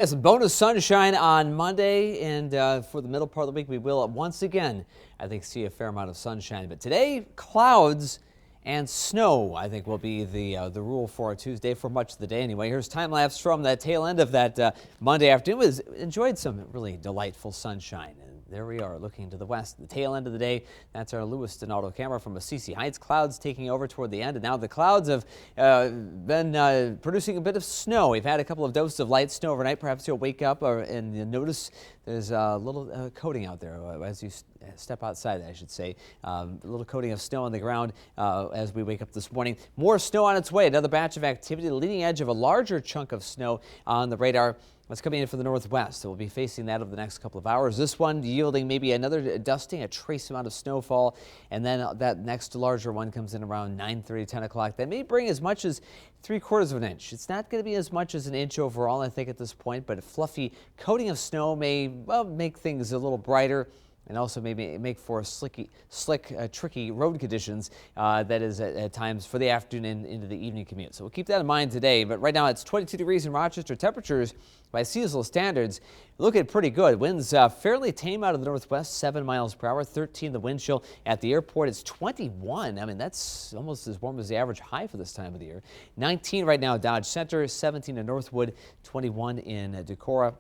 Some bonus sunshine on Monday, and for the middle part of the week, we will once again, I think, see a fair amount of sunshine. But today, clouds and snow, I think, will be the rule for Tuesday for much of the day. Anyway, here's time lapse from that tail end of that Monday afternoon. Enjoyed some really delightful sunshine. There we are, looking to the west, the tail end of the day. That's our Lewiston auto camera from Assisi Heights. Clouds taking over toward the end, and now the clouds have been producing a bit of snow. We've had a couple of doses of light snow overnight. Perhaps you'll wake up and you notice there's a little coating out there as you step outside, I should say. A little coating of snow on the ground as we wake up this morning. More snow on its way. Another batch of activity, the leading edge of a larger chunk of snow on the radar. What's coming in from the northwest? So we'll be facing that over the next couple of hours. This one yielding maybe another dusting, a trace amount of snowfall, and then that next larger one comes in around 9:30, 10 o'clock. That may bring as much as 3/4 of an inch. It's not going to be as much as an inch overall, I think, at this point, but a fluffy coating of snow may, well, make things a little brighter, and also maybe make for slick, tricky road conditions, that is at times for the afternoon and into the evening commute. So we'll keep that in mind today. But right now it's 22 degrees in Rochester. Temperatures by seasonal standards looking pretty good. Winds fairly tame out of the northwest, 7 miles per hour, 13 the wind chill. At the airport it's 21. I mean, that's almost as warm as the average high for this time of the year. 19 right now Dodge Center, 17 in Northwood, 21 in Decorah.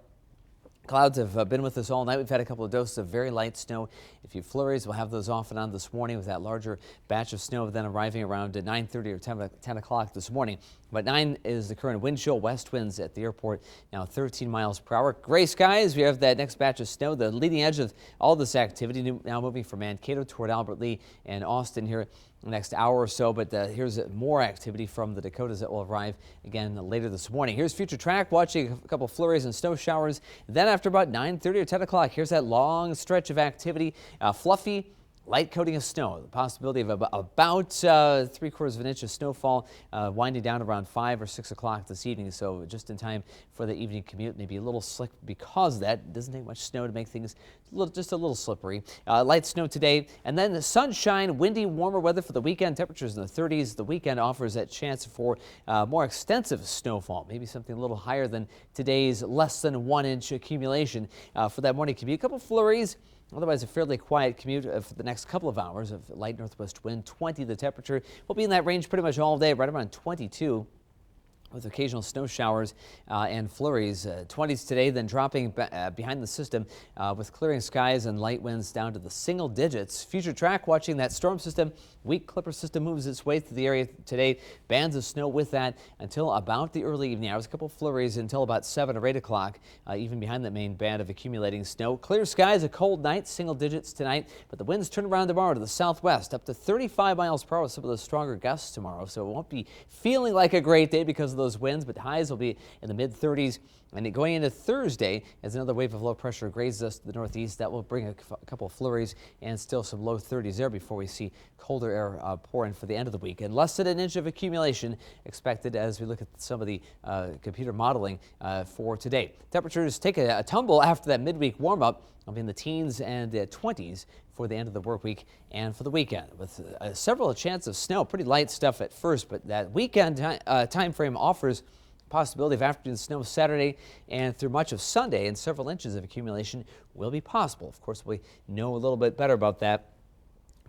Clouds have been with us all night. We've had a couple of doses of very light snow. A few flurries. We'll have those off and on this morning with that larger batch of snow then arriving around 9:30 or 10 o'clock this morning. But 9 is the current wind chill. West winds at the airport now 13 miles per hour. Gray skies. We have that next batch of snow. The leading edge of all this activity now moving from Mankato toward Albert Lee and Austin here the next hour or so. But here's more activity from the Dakotas that will arrive again later this morning. Here's future track watching a couple flurries and snow showers. Then after about 9:30 or 10 o'clock, here's that long stretch of activity. Fluffy, light coating of snow. The possibility of about 3/4 of an inch of snowfall winding down around 5 or 6 o'clock this evening. So just in time for the evening commute. Maybe a little slick because of that. It doesn't take much snow to make things just a little slippery. Light snow today, and then the sunshine, windy, warmer weather for the weekend. Temperatures in the 30s. The weekend offers that chance for more extensive snowfall. Maybe something a little higher than today's less than 1 inch accumulation for that morning commute. A couple flurries. Otherwise, a fairly quiet commute for the next couple of hours of light northwest wind. 20 the temperature. We'll be in that range pretty much all day, right around 22. With occasional snow showers and flurries. 20s today, then dropping behind the system with clearing skies and light winds down to the single digits. Future track watching that storm system. Weak Clipper system moves its way through the area today. Bands of snow with that until about the early evening hours. A couple flurries until about 7 or 8 o'clock, even behind that main band of accumulating snow. Clear skies, a cold night, single digits tonight, but the winds turn around tomorrow to the southwest, up to 35 miles per hour with some of those stronger gusts tomorrow. So it won't be feeling like a great day because of those winds, but highs will be in the mid-30s. And going into Thursday, as another wave of low pressure grazes us to the northeast, that will bring a couple of flurries and still some low 30s there before we see colder air pour in for the end of the week. And less than an inch of accumulation expected as we look at some of the computer modeling for today. Temperatures take a tumble after that midweek warm-up. I'll be in the teens and 20s for the end of the work week and for the weekend, with several chances of snow. Pretty light stuff at first, but that weekend time frame offers possibility of afternoon snow Saturday and through much of Sunday, and several inches of accumulation will be possible. Of course, we know a little bit better about that.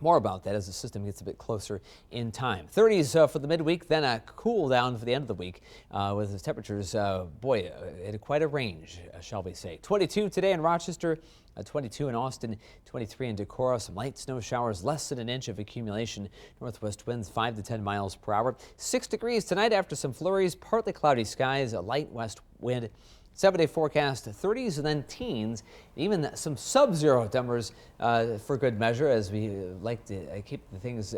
More about that as the system gets a bit closer in time. 30s for the midweek, then a cool down for the end of the week with the temperatures, in quite a range, shall we say. 22 today in Rochester, 22 in Austin, 23 in Decorah. Some light snow showers, less than an inch of accumulation. Northwest winds 5 to 10 miles per hour. 6 degrees tonight after some flurries, partly cloudy skies, a light west wind. 7-day forecast, 30s and then teens, even some sub-zero numbers for good measure, as we like to keep the things,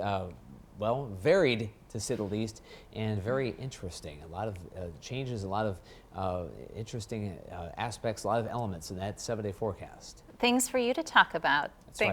well, varied to say the least, and very interesting. A lot of changes, a lot of interesting aspects, a lot of elements in that 7-day forecast. Things for you to talk about. That's right.